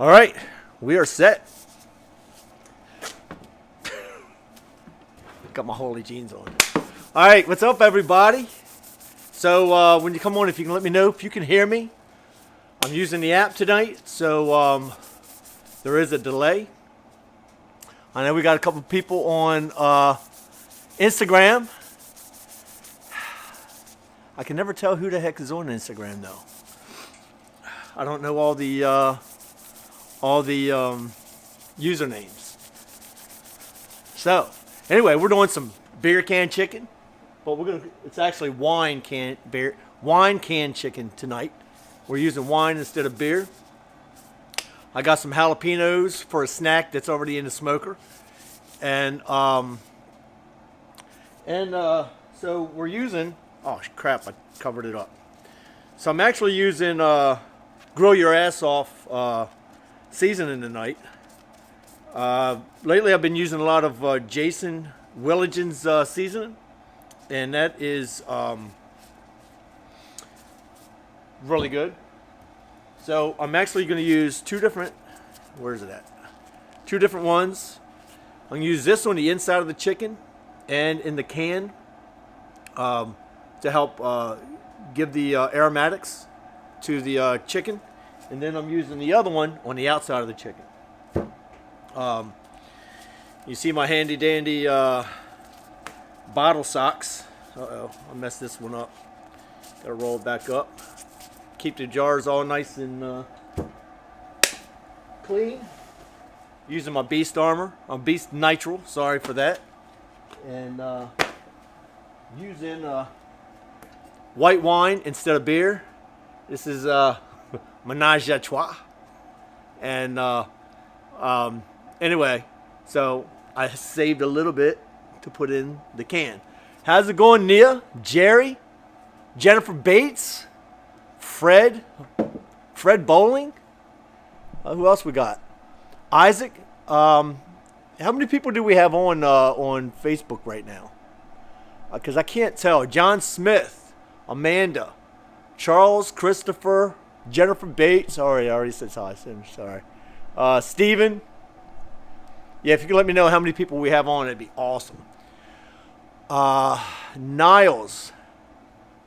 All right, we are set. Got my holy jeans on. All right, what's up, everybody? So when you come on, if you can let me know if you can hear me. I'm using the app tonight, so there is a delay. I know we got a couple people on Instagram. I can never tell who the heck is on Instagram, though. I don't know all the usernames. So anyway, we're doing some beer can chicken, but it's actually wine can chicken tonight. We're using wine instead of beer. I got some jalapenos for a snack that's already in the smoker, and so we're using. Oh crap! I covered it up. So I'm actually using grill your ass off seasoning tonight. Lately, I've been using a lot of Jason Willigen's seasoning, and that is really good. So I'm actually going to use two different. Where's it at? Two different ones. I'm going to use this on the inside of the chicken and in the can to help give the aromatics to the chicken, and then I'm using the other one on the outside of the chicken. You see my handy dandy bottle socks. Uh-oh, I messed this one up. Gotta roll it back up. Keep the jars all nice and clean. Using my Beast Armor. I'm Beast Nitrile, sorry for that. And using white wine instead of beer. This is Menage a Trois. And anyway, so I saved a little bit to put in the can. How's it going, Nia, Jerry, Jennifer Bates, Fred Bowling? Who else we got? Isaac. How many people do we have on Facebook right now? Because I can't tell. John Smith, Amanda, Charles, Christopher, Jennifer Bates. Sorry, I already said hi. Sorry. Steven. Yeah, if you can let me know how many people we have on, it'd be awesome. Niles.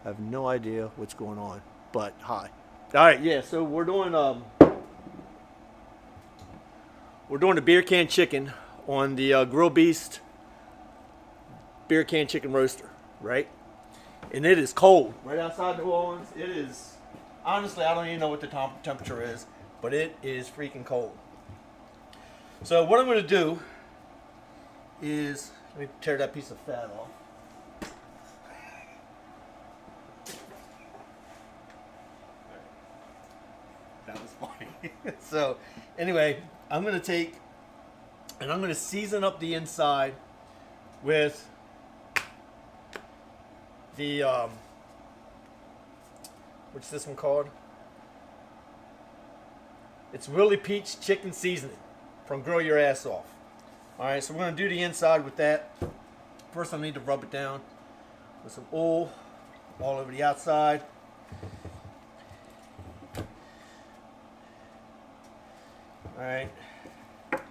I have no idea what's going on, but hi. All right, yeah, so we're doing the beer can chicken on the Grill Beast beer can chicken roaster, right? And it is cold. Right outside New Orleans, it is, honestly, I don't even know what the temperature is, but it is freaking cold. So what I'm going to do is, let me tear that piece of fat off. That was funny. So anyway, I'm going to take, and I'm going to season up the inside with the, what's this one called? It's Willie Peach Chicken Seasoning from Grill Your Ass Off. Alright, so we're going to do the inside with that. First I need to rub it down with some oil all over the outside. Alright. Get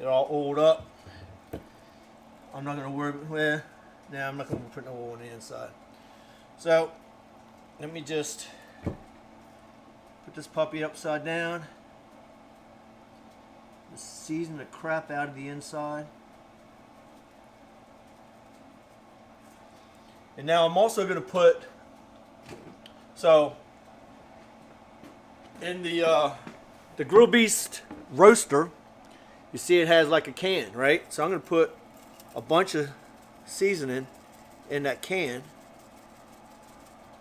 it all oiled up. I'm not going to worry with, I'm not going to put no oil on the inside. So, let me just put this puppy upside down. Just season the crap out of the inside. And now I'm also going to put, so in the Grill Beast roaster, you see it has like a can, right? So I'm going to put a bunch of seasoning in that can,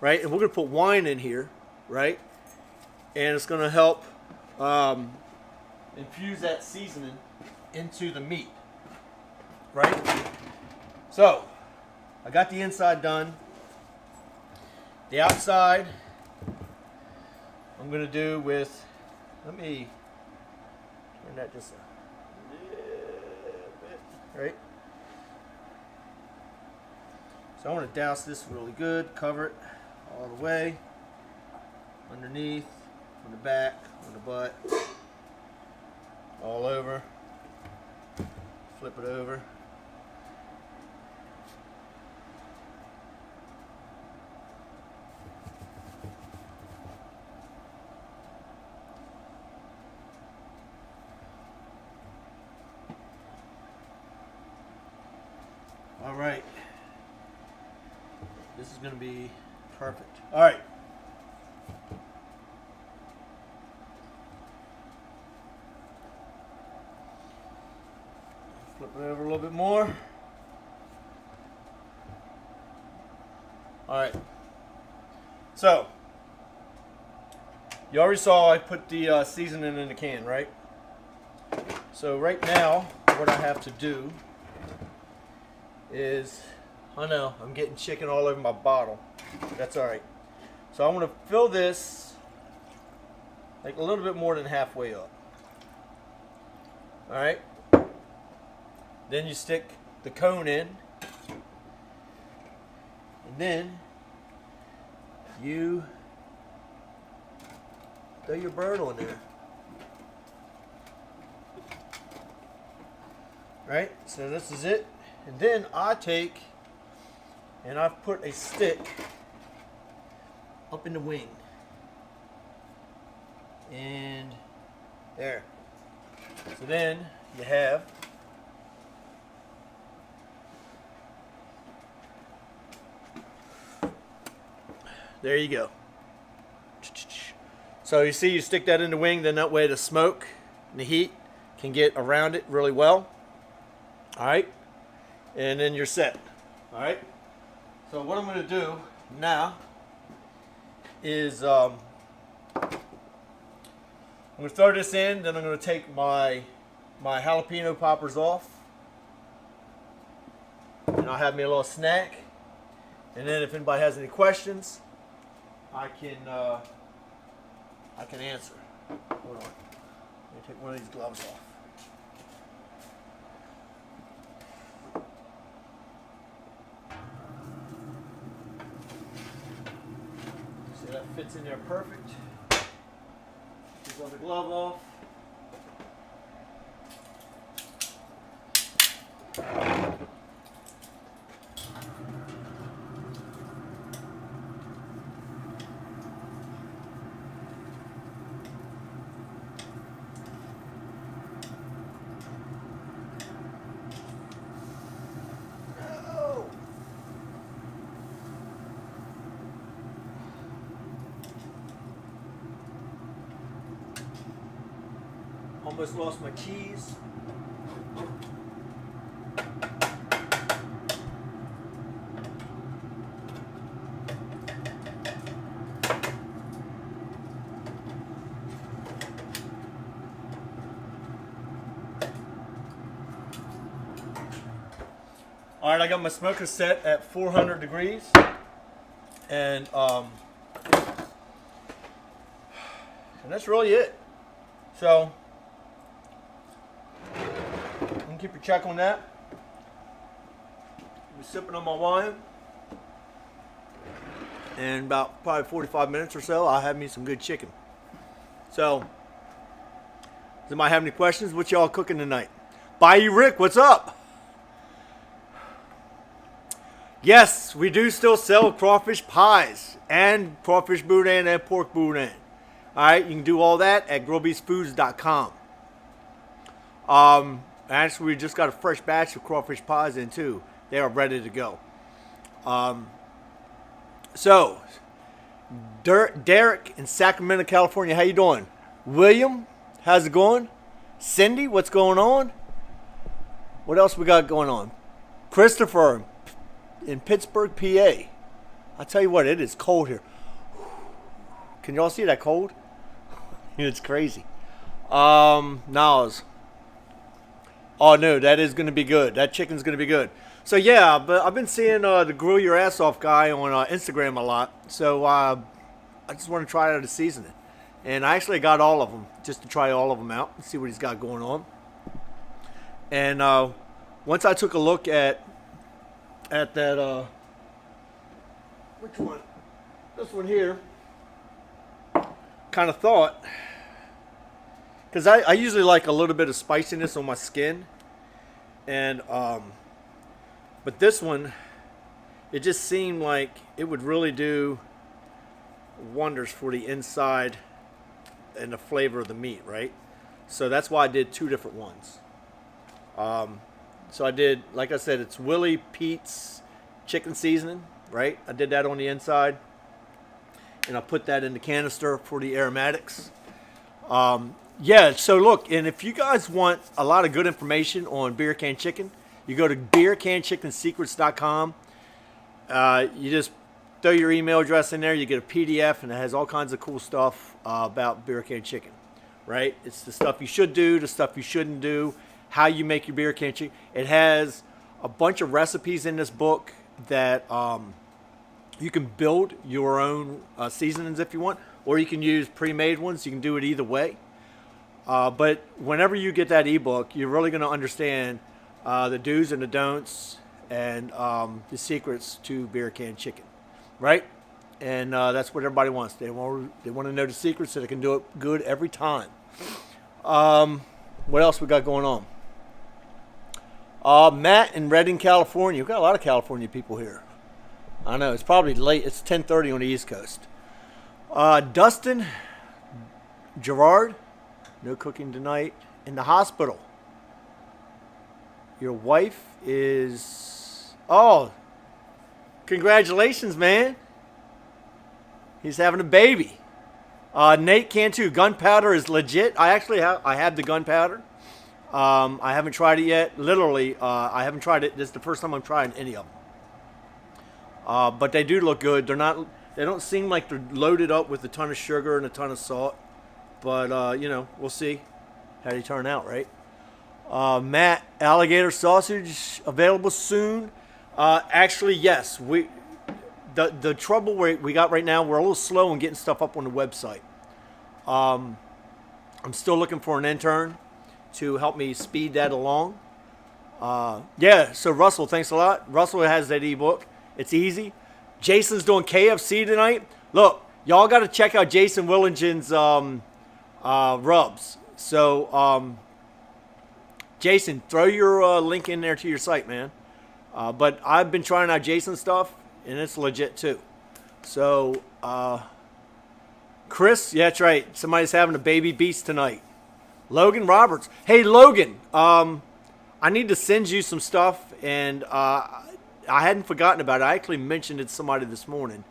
right? And we're going to put wine in here, right? And it's going to help infuse that seasoning into the meat, right? So I got the inside done. The outside I'm going to do with, let me turn that just a little bit, right? So I want to douse this really good, cover it all the way. underneath, on the back, on the butt, all over. Flip it over. All right. This is going to be perfect. All right. Flip it over a little bit more. All right. So, you already saw I put the seasoning in the can, right? So right now, what I have to do is, I know, I'm getting chicken all over my bottle. That's all right. So I'm going to fill this like a little bit more than halfway up. All right. Then you stick the cone in. And then you throw your bird on there. Right? So this is it. And then I take and I've put a stick up in the wing. And there. So then you have there you go. So you see, you stick that in the wing, then that way the smoke and the heat can get around it really well. All right. And then you're set. All right. So what I'm going to do now is I'm going to throw this in. Then I'm going to take my jalapeno poppers off, and I'll have me a little snack. And then if anybody has any questions, I can answer. Hold on. Let me take one of these gloves off. See, that fits in there perfect. Take the other glove off. Almost lost my keys. All right, I got my smoker set at 400 degrees, and that's really it. So you can keep your check on that. I'm sipping on my wine, and about probably 45 minutes or so, I'll have me some good chicken. So, does anybody have any questions? What y'all cooking tonight? Bayou Rick, what's up? Yes, we do still sell crawfish pies and crawfish boudin and pork boudin. All right, you can do all that at grillbeastfoods.com. Actually, we just got a fresh batch of crawfish pies in too. They are ready to go. So, Derek in Sacramento, California, how you doing? William, how's it going? Cindy, what's going on? What else we got going on? Christopher in Pittsburgh, PA. I tell you what, it is cold here. Can y'all see that cold? It's crazy. Nas. Oh no, that is going to be good. That chicken's going to be good. So yeah, but I've been seeing the Grill Your Ass Off guy on Instagram a lot. So I just want to try out the seasoning. And I actually got all of them, just to try all of them out and see what he's got going on. And once I took a look at that, which one? This one here. kind of thought, because I usually like a little bit of spiciness on my skin, and but this one, it just seemed like it would really do wonders for the inside and the flavor of the meat, right? So that's why I did 2 different ones. So I did, like I said, it's Willie Pete's chicken seasoning, right? I did that on the inside, and I put that in the canister for the aromatics. Yeah, so look, and if you guys want a lot of good information on beer can chicken, you go to beercanchickensecrets.com. You just throw your email address in there, you get a PDF, and it has all kinds of cool stuff about beer can chicken, right? It's the stuff you should do, the stuff you shouldn't do, how you make your beer can chicken. It has a bunch of recipes in this book that you can build your own seasonings if you want, or you can use pre-made ones. You can do it either way. But whenever you get that ebook, you're really going to understand the do's and the don'ts and the secrets to beer can chicken, right? And that's what everybody wants. They want to know the secrets so they can do it good every time. What else we got going on? Matt in Redding, California. We've got a lot of California people here. I know, it's probably late. It's 10:30 on the East Coast. Dustin Gerard, no cooking tonight. In the hospital. Your wife is... Oh, congratulations, man. He's having a baby. Nate Cantu, gunpowder is legit. I actually have the gunpowder. I haven't tried it yet. Literally, I haven't tried it. This is the first time I'm trying any of them. But they do look good. They don't seem like they're loaded up with a ton of sugar and a ton of salt. But, you know, we'll see how they turn out, right? Matt, alligator sausage available soon. Actually, yes. The trouble we got right now, we're a little slow on getting stuff up on the website. I'm still looking for an intern to help me speed that along. Yeah, so Russell, thanks a lot. Russell has that ebook. It's easy. Jason's doing KFC tonight. Look, y'all got to check out Jason Willingen's rubs. So, Jason, throw your link in there to your site, man. But I've been trying out Jason's stuff, and it's legit too. So, Chris, yeah, that's right. Somebody's having a baby beast tonight. Logan Roberts. Hey, Logan, I need to send you some stuff, and I hadn't forgotten about it. I actually mentioned it to somebody this morning,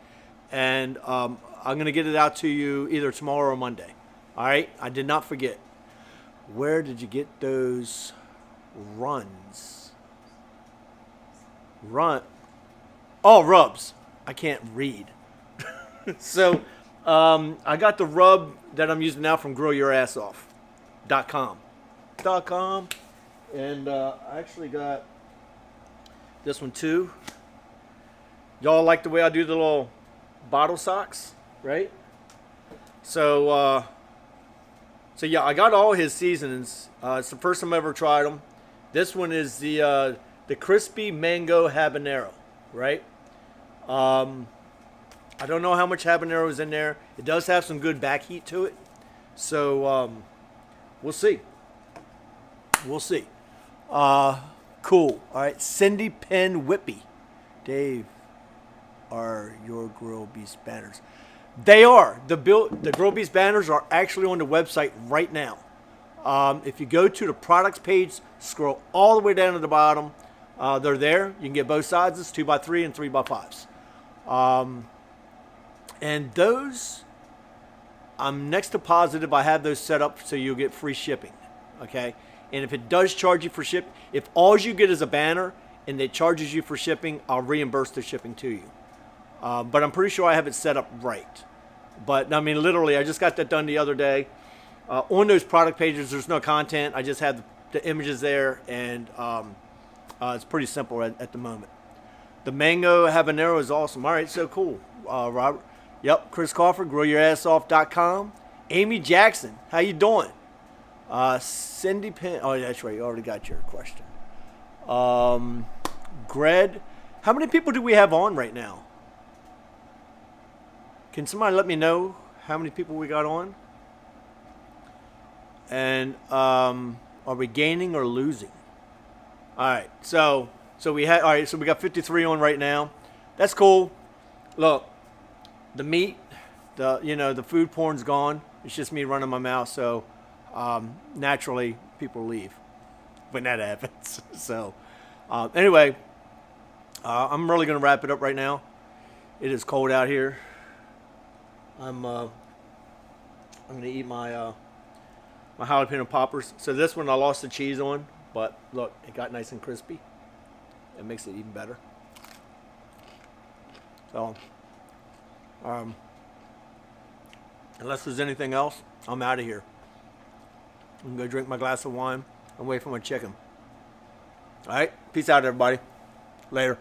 and I'm going to get it out to you either tomorrow or Monday. All right? I did not forget. Where did you get those runs? Rubs. I can't read. So, I got the rub that I'm using now from growyourassoff.com. And I actually got this one too. Y'all like the way I do the little bottle socks, right? So yeah, I got all his seasonings. It's the first time I ever tried them. This one is the crispy mango habanero, right? I don't know how much habanero is in there. It does have some good back heat to it. So we'll see. We'll see. Cool. All right. Cindy Penn Whippy. Dave, are your Grill Beast banners? They are. The Grill Beast banners are actually on the website right now. If you go to the products page, scroll all the way down to the bottom, they're there. You can get both sizes, 2x3 and 3x5s. And those, I'm next to positive I have those set up so you'll get free shipping. Okay? And if it does charge you for ship, if all you get is a banner and it charges you for shipping, I'll reimburse the shipping to you. But I'm pretty sure I have it set up right. But, I mean, literally, I just got that done the other day. On those product pages, there's no content. I just have the images there, and it's pretty simple at the moment. The mango habanero is awesome. All right, so cool, Robert. Yep, Chris Crawford, growyourassoff.com. Amy Jackson, how you doing? Cindy Penn. Oh, that's right. You already got your question. Greg, how many people do we have on right now? Can somebody let me know how many people we got on. And are we gaining or losing? All right, so we got 53 on right now. That's cool. Look, the meat, the food porn's gone. It's just me running my mouth. So naturally, people leave when that happens. So anyway, I'm really gonna wrap it up right now. It is cold out here. I'm gonna eat my my jalapeno poppers. So this one I lost the cheese on, but look, it got nice and crispy. It makes it even better. So, unless there's anything else, I'm out of here. I'm gonna go drink my glass of wine and wait for my chicken. All right, peace out, everybody. Later.